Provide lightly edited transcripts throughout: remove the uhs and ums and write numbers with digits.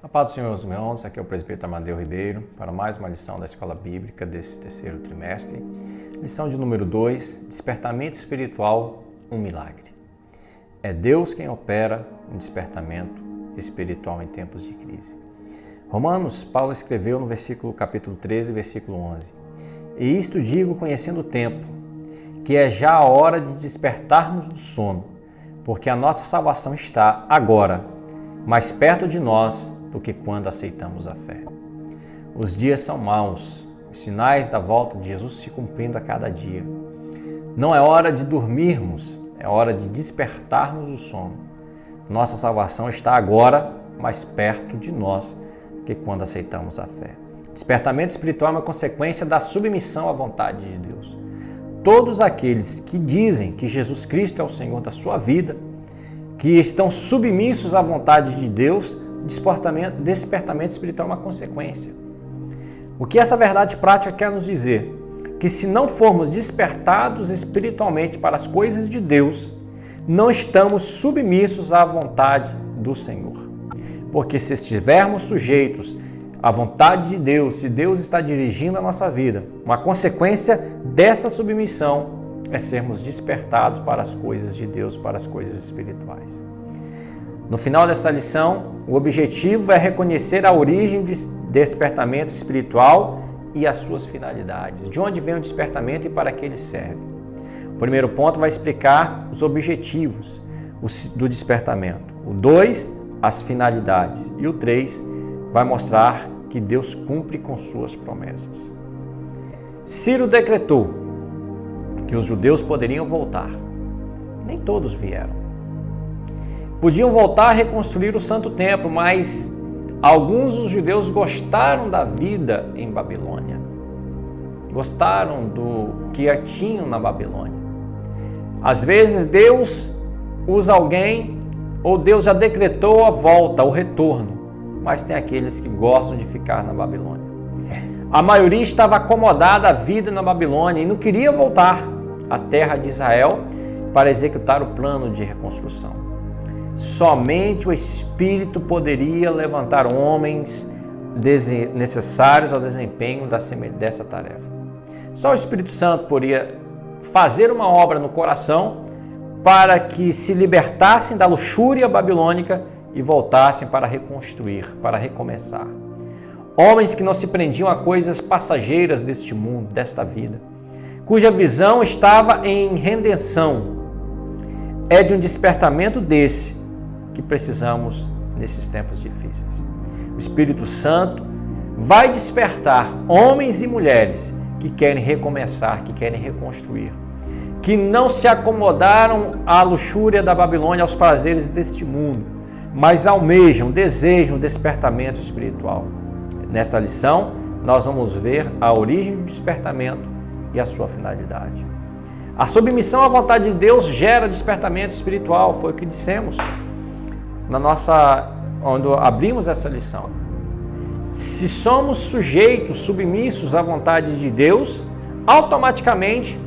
A paz do Senhor, meus irmãos, aqui é o presbítero Amadeu Ribeiro para mais uma lição da Escola Bíblica desse terceiro trimestre. Lição de número 2, Despertamento Espiritual, um milagre. É Deus quem opera um despertamento espiritual em tempos de crise. Romanos, Paulo escreveu no capítulo 13, versículo 11. E isto digo conhecendo o tempo, que é já a hora de despertarmos do sono, porque a nossa salvação está agora, mais perto de nós do que quando aceitamos a fé. Os dias são maus, os sinais da volta de Jesus se cumprindo a cada dia. Não é hora de dormirmos, é hora de despertarmos do sono. Nossa salvação está agora mais perto de nós do que quando aceitamos a fé. Despertamento espiritual é uma consequência da submissão à vontade de Deus. Todos aqueles que dizem que Jesus Cristo é o Senhor da sua vida, que estão submissos à vontade de Deus, despertamento espiritual é uma consequência. O que essa verdade prática quer nos dizer? Que se não formos despertados espiritualmente para as coisas de Deus, não estamos submissos à vontade do Senhor. Porque se estivermos sujeitos à vontade de Deus, se Deus está dirigindo a nossa vida, uma consequência dessa submissão é sermos despertados para as coisas de Deus, para as coisas espirituais. No final dessa lição, o objetivo é reconhecer a origem do despertamento espiritual e as suas finalidades. De onde vem o despertamento e para que ele serve? O primeiro ponto vai explicar os objetivos do despertamento. O 2, as finalidades. E o 3, vai mostrar que Deus cumpre com suas promessas. Ciro decretou que os judeus poderiam voltar. Nem todos vieram. Podiam voltar a reconstruir o Santo Templo, mas alguns dos judeus gostaram da vida em Babilônia. Gostaram do que tinham na Babilônia. Às vezes Deus usa alguém, ou Deus já decretou a volta, o retorno, mas tem aqueles que gostam de ficar na Babilônia. A maioria estava acomodada à vida na Babilônia e não queria voltar à terra de Israel para executar o plano de reconstrução. Somente o Espírito poderia levantar homens necessários ao desempenho dessa tarefa. Só o Espírito Santo poderia fazer uma obra no coração para que se libertassem da luxúria babilônica e voltassem para reconstruir, para recomeçar. Homens que não se prendiam a coisas passageiras deste mundo, desta vida, cuja visão estava em redenção. É de um despertamento desse que precisamos nesses tempos difíceis. O Espírito Santo vai despertar homens e mulheres que querem recomeçar, que querem reconstruir, que não se acomodaram à luxúria da Babilônia, aos prazeres deste mundo, mas almejam, desejam o despertamento espiritual. Nesta lição, nós vamos ver a origem do despertamento e a sua finalidade. A submissão à vontade de Deus gera despertamento espiritual, foi o que dissemos quando abrimos essa lição. Se somos sujeitos, submissos à vontade de Deus, automaticamente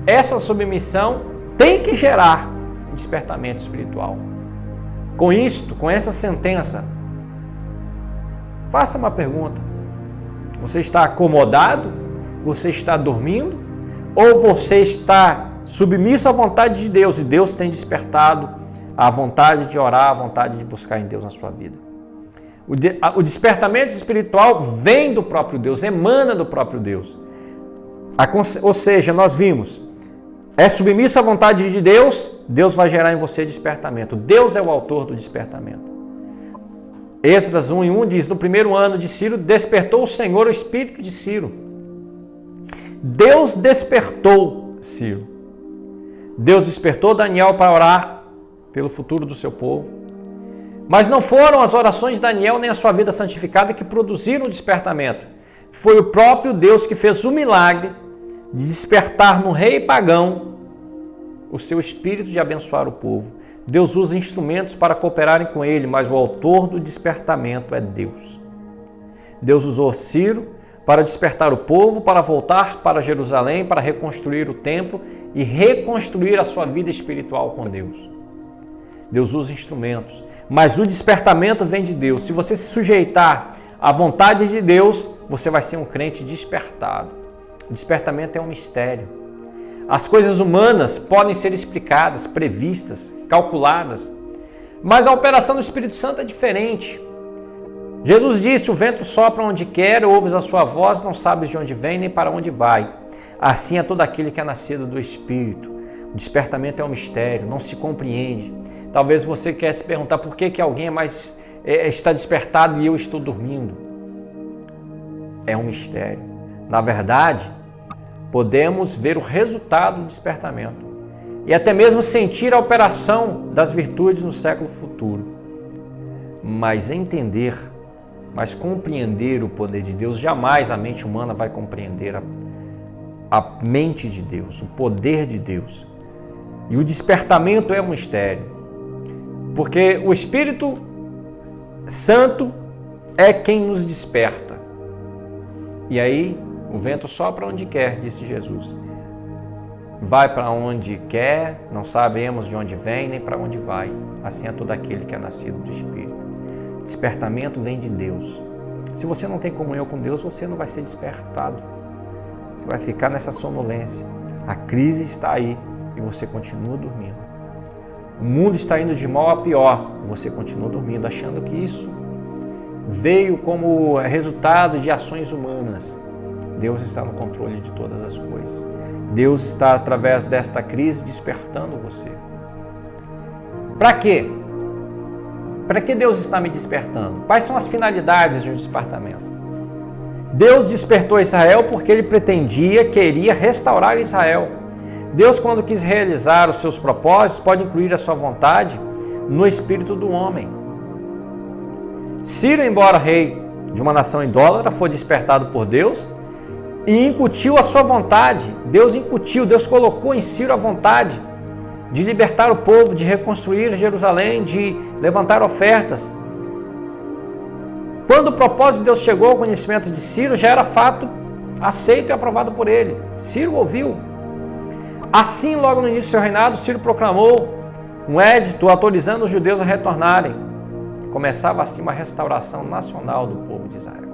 essa submissão tem que gerar um despertamento espiritual. Com isto, com essa sentença, faça uma pergunta. Você está acomodado? Você está dormindo? Ou você está submisso à vontade de Deus e Deus tem despertado a vontade de orar, a vontade de buscar em Deus na sua vida? O despertamento espiritual vem do próprio Deus, emana do próprio Deus. Ou seja, nós vimos, é submisso à vontade de Deus, Deus vai gerar em você despertamento. Deus é o autor do despertamento. Êxodo 1:1 diz, no primeiro ano de Ciro, despertou o Senhor o espírito de Ciro. Deus despertou Ciro. Deus despertou Daniel para orar pelo futuro do seu povo. Mas não foram as orações de Daniel nem a sua vida santificada que produziram o despertamento. Foi o próprio Deus que fez o milagre de despertar no rei pagão o seu espírito de abençoar o povo. Deus usa instrumentos para cooperarem com ele, mas o autor do despertamento é Deus. Deus usou Ciro para despertar o povo, para voltar para Jerusalém, para reconstruir o templo e reconstruir a sua vida espiritual com Deus. Deus usa instrumentos. Mas o despertamento vem de Deus. Se você se sujeitar à vontade de Deus, você vai ser um crente despertado. O despertamento é um mistério. As coisas humanas podem ser explicadas, previstas, calculadas. Mas a operação do Espírito Santo é diferente. Jesus disse: o vento sopra onde quer, ouves a sua voz, não sabes de onde vem nem para onde vai. Assim é todo aquele que é nascido do Espírito. O despertamento é um mistério, não se compreende. Talvez você quer se perguntar por que alguém está despertado e eu estou dormindo. É um mistério. Na verdade, podemos ver o resultado do despertamento e até mesmo sentir a operação das virtudes no século futuro. Mas compreender o poder de Deus, jamais a mente humana vai compreender a mente de Deus, o poder de Deus. E o despertamento é um mistério, porque o Espírito Santo é quem nos desperta. E aí, o vento sopra onde quer, disse Jesus. Vai para onde quer, não sabemos de onde vem nem para onde vai. Assim é todo aquele que é nascido do Espírito. Despertamento vem de Deus. Se você não tem comunhão com Deus, você não vai ser despertado. Você vai ficar nessa sonolência. A crise está aí e você continua dormindo. O mundo está indo de mal a pior. Você continua dormindo, achando que isso veio como resultado de ações humanas. Deus está no controle de todas as coisas. Deus está, através desta crise, despertando você. Para quê? Para que Deus está me despertando? Quais são as finalidades de um despertamento? Deus despertou Israel porque Ele queria restaurar Israel. Deus, quando quis realizar os seus propósitos, pode incluir a sua vontade no espírito do homem. Ciro, embora rei de uma nação idólatra, foi despertado por Deus e incutiu a sua vontade. Deus colocou em Ciro a vontade de libertar o povo, de reconstruir Jerusalém, de levantar ofertas. Quando o propósito de Deus chegou ao conhecimento de Ciro, já era fato aceito e aprovado por ele. Ciro ouviu. Assim, logo no início do seu reinado, Ciro proclamou um édito autorizando os judeus a retornarem. Começava assim uma restauração nacional do povo de Israel.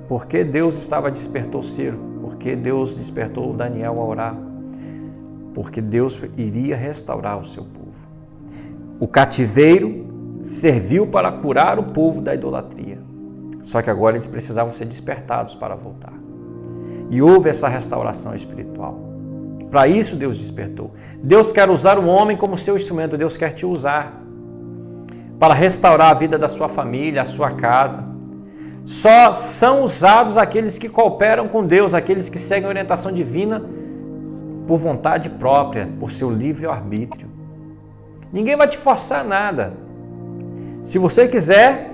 Por que Deus despertou Ciro? Porque Deus despertou Daniel a orar. Porque Deus iria restaurar o seu povo. O cativeiro serviu para curar o povo da idolatria. Só que agora eles precisavam ser despertados para voltar. E houve essa restauração espiritual. Para isso Deus despertou. Deus quer usar o homem como seu instrumento. Deus quer te usar para restaurar a vida da sua família, a sua casa. Só são usados aqueles que cooperam com Deus, aqueles que seguem a orientação divina por vontade própria, por seu livre-arbítrio. Ninguém vai te forçar nada. Se você quiser,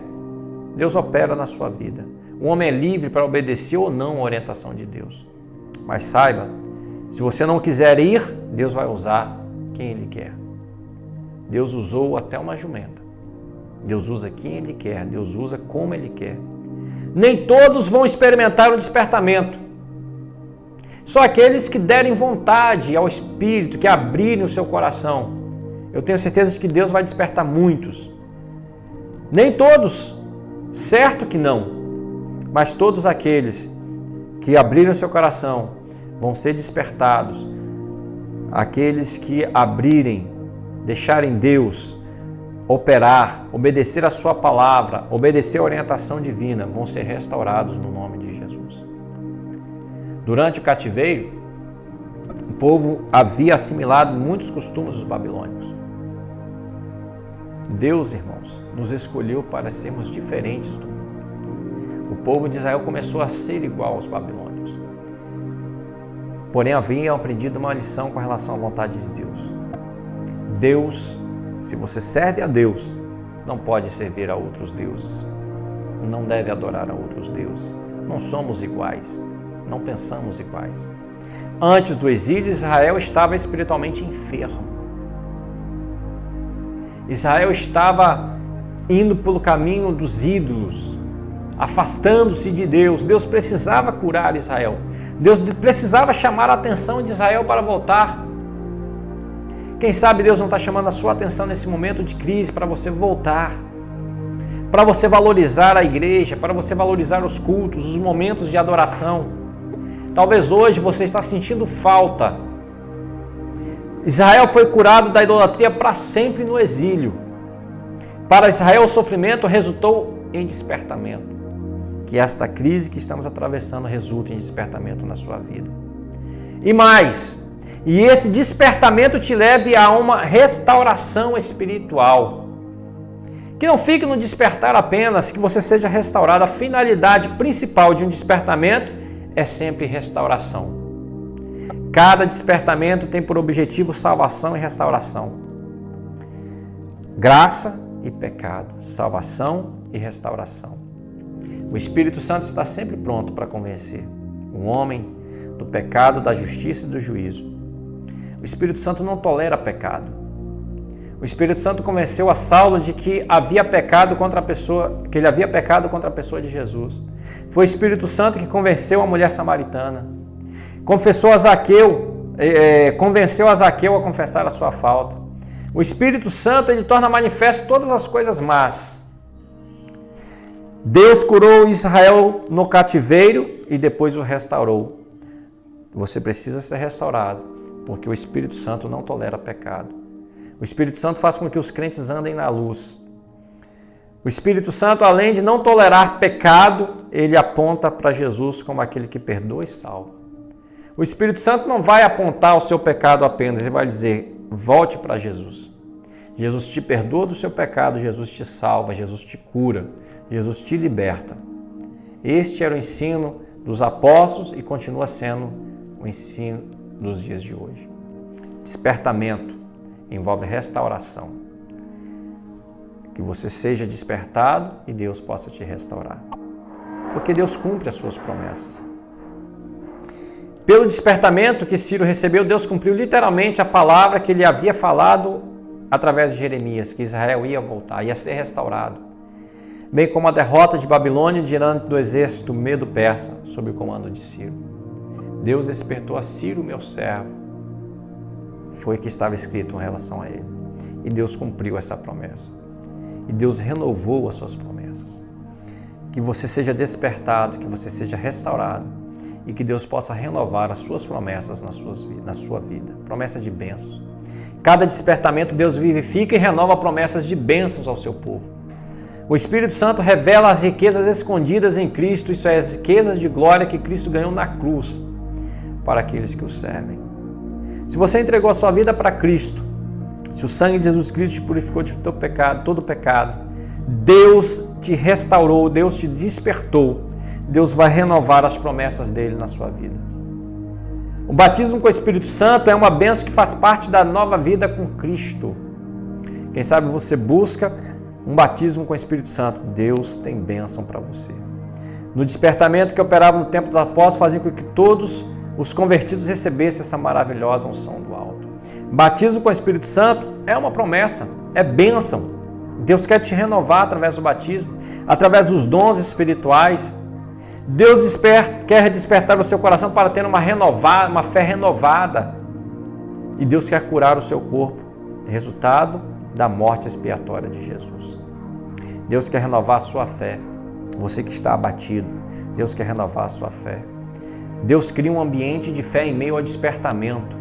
Deus opera na sua vida. O homem é livre para obedecer ou não a orientação de Deus. Mas saiba, se você não quiser ir, Deus vai usar quem Ele quer. Deus usou até uma jumenta. Deus usa quem Ele quer, Deus usa como Ele quer. Nem todos vão experimentar o despertamento. Só aqueles que derem vontade ao Espírito, que abrirem o seu coração. Eu tenho certeza de que Deus vai despertar muitos. Nem todos, certo que não. Mas todos aqueles que abrirem o seu coração vão ser despertados. Aqueles que abrirem, deixarem Deus operar, obedecer a sua palavra, obedecer a orientação divina, vão ser restaurados no nome de Jesus. Durante o cativeiro, o povo havia assimilado muitos costumes dos babilônicos. Deus, irmãos, nos escolheu para sermos diferentes do mundo. O povo de Israel começou a ser igual aos babilônicos. Porém, havia aprendido uma lição com relação à vontade de Deus. Deus, se você serve a Deus, não pode servir a outros deuses. Não deve adorar a outros deuses. Não somos iguais. Não pensamos iguais. Antes do exílio, Israel estava espiritualmente enfermo. Israel estava indo pelo caminho dos ídolos, afastando-se de Deus. Deus precisava curar Israel. Deus precisava chamar a atenção de Israel para voltar. Quem sabe Deus não está chamando a sua atenção nesse momento de crise para você voltar, para você valorizar a igreja, para você valorizar os cultos, os momentos de adoração. Talvez hoje você está sentindo falta. Israel foi curado da idolatria para sempre no exílio. Para Israel o sofrimento resultou em despertamento. Que esta crise que estamos atravessando resulte em despertamento na sua vida. E mais, e esse despertamento te leve a uma restauração espiritual. Que não fique no despertar apenas, que você seja restaurado. A finalidade principal de um despertamento é sempre restauração. Cada despertamento tem por objetivo salvação e restauração. Graça e pecado, salvação e restauração. O Espírito Santo está sempre pronto para convencer o homem do pecado, da justiça e do juízo. O Espírito Santo não tolera pecado. O Espírito Santo convenceu a Saulo de que havia pecado contra a pessoa, que ele havia pecado contra a pessoa de Jesus. Foi o Espírito Santo que convenceu a mulher samaritana. Convenceu a Zaqueu a confessar a sua falta. O Espírito Santo, ele torna manifesto todas as coisas más. Deus curou Israel no cativeiro e depois o restaurou. Você precisa ser restaurado, porque o Espírito Santo não tolera pecado. O Espírito Santo faz com que os crentes andem na luz. O Espírito Santo, além de não tolerar pecado, ele aponta para Jesus como aquele que perdoa e salva. O Espírito Santo não vai apontar o seu pecado apenas, ele vai dizer, volte para Jesus. Jesus te perdoa do seu pecado, Jesus te salva, Jesus te cura, Jesus te liberta. Este era o ensino dos apóstolos e continua sendo o ensino dos dias de hoje. Despertamento envolve restauração. Que você seja despertado e Deus possa te restaurar. Porque Deus cumpre as suas promessas. Pelo despertamento que Ciro recebeu, Deus cumpriu literalmente a palavra que ele havia falado através de Jeremias, que Israel ia voltar, ia ser restaurado. Bem como a derrota de Babilônia diante do exército medo-persa, sob o comando de Ciro. Deus despertou a Ciro, meu servo. Foi o que estava escrito em relação a ele. E Deus cumpriu essa promessa. E Deus renovou as suas promessas. Que você seja despertado, que você seja restaurado e que Deus possa renovar as suas promessas na sua vida. Promessa de bênçãos. Cada despertamento Deus vivifica e renova promessas de bênçãos ao seu povo. O Espírito Santo revela as riquezas escondidas em Cristo, isso é, as riquezas de glória que Cristo ganhou na cruz para aqueles que o servem. Se você entregou a sua vida para Cristo, se o sangue de Jesus Cristo te purificou de teu pecado, todo pecado, Deus te restaurou, Deus te despertou, Deus vai renovar as promessas dele na sua vida. O batismo com o Espírito Santo é uma bênção que faz parte da nova vida com Cristo. Quem sabe você busca um batismo com o Espírito Santo, Deus tem bênção para você. No despertamento que operava no tempo dos apóstolos, fazia com que todos os convertidos recebessem essa maravilhosa unção do alto. Batismo com o Espírito Santo é uma promessa, é bênção. Deus quer te renovar através do batismo, através dos dons espirituais. Deus quer despertar o seu coração para ter uma fé renovada. E Deus quer curar o seu corpo, resultado da morte expiatória de Jesus. Deus quer renovar a sua fé. Você que está abatido, Deus quer renovar a sua fé. Deus cria um ambiente de fé em meio ao despertamento,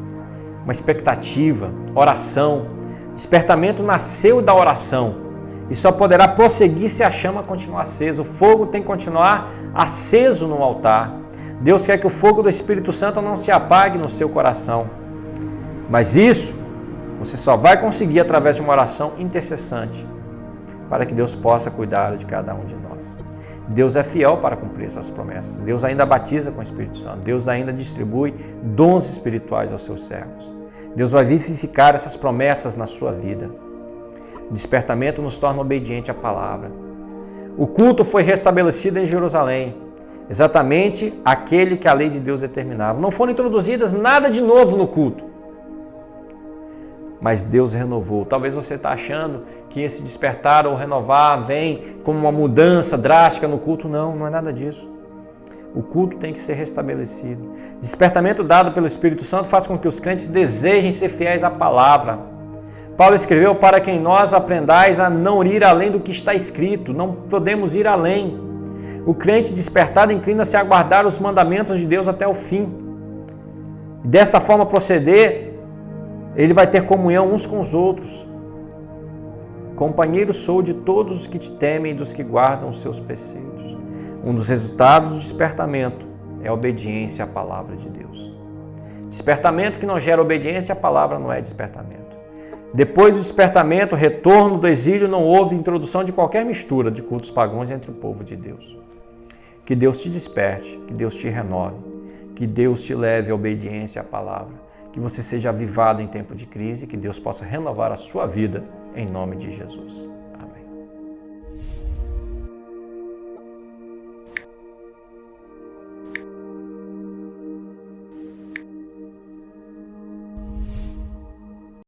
uma expectativa, oração. Despertamento nasceu da oração e só poderá prosseguir se a chama continuar acesa. O fogo tem que continuar aceso no altar. Deus quer que o fogo do Espírito Santo não se apague no seu coração. Mas isso você só vai conseguir através de uma oração intercessante, para que Deus possa cuidar de cada um de nós. Deus é fiel para cumprir suas promessas. Deus ainda batiza com o Espírito Santo. Deus ainda distribui dons espirituais aos seus servos. Deus vai vivificar essas promessas na sua vida. O despertamento nos torna obediente à palavra. O culto foi restabelecido em Jerusalém, exatamente aquele que a lei de Deus determinava. Não foram introduzidas nada de novo no culto, mas Deus renovou. Talvez você está achando que esse despertar ou renovar vem como uma mudança drástica no culto. Não, não é nada disso. O culto tem que ser restabelecido. Despertamento dado pelo Espírito Santo faz com que os crentes desejem ser fiéis à palavra. Paulo escreveu: para que em nós aprendais a não ir além do que está escrito. Não podemos ir além. O crente despertado inclina-se a guardar os mandamentos de Deus até o fim. Desta forma proceder, ele vai ter comunhão uns com os outros. Companheiro sou de todos os que te temem e dos que guardam os seus preceitos. Um dos resultados do despertamento é a obediência à palavra de Deus. Despertamento que não gera obediência à palavra não é despertamento. Depois do despertamento, retorno do exílio, não houve introdução de qualquer mistura de cultos pagãos entre o povo de Deus. Que Deus te desperte, que Deus te renove, que Deus te leve à obediência à palavra, que você seja avivado em tempo de crise, que Deus possa renovar a sua vida em nome de Jesus.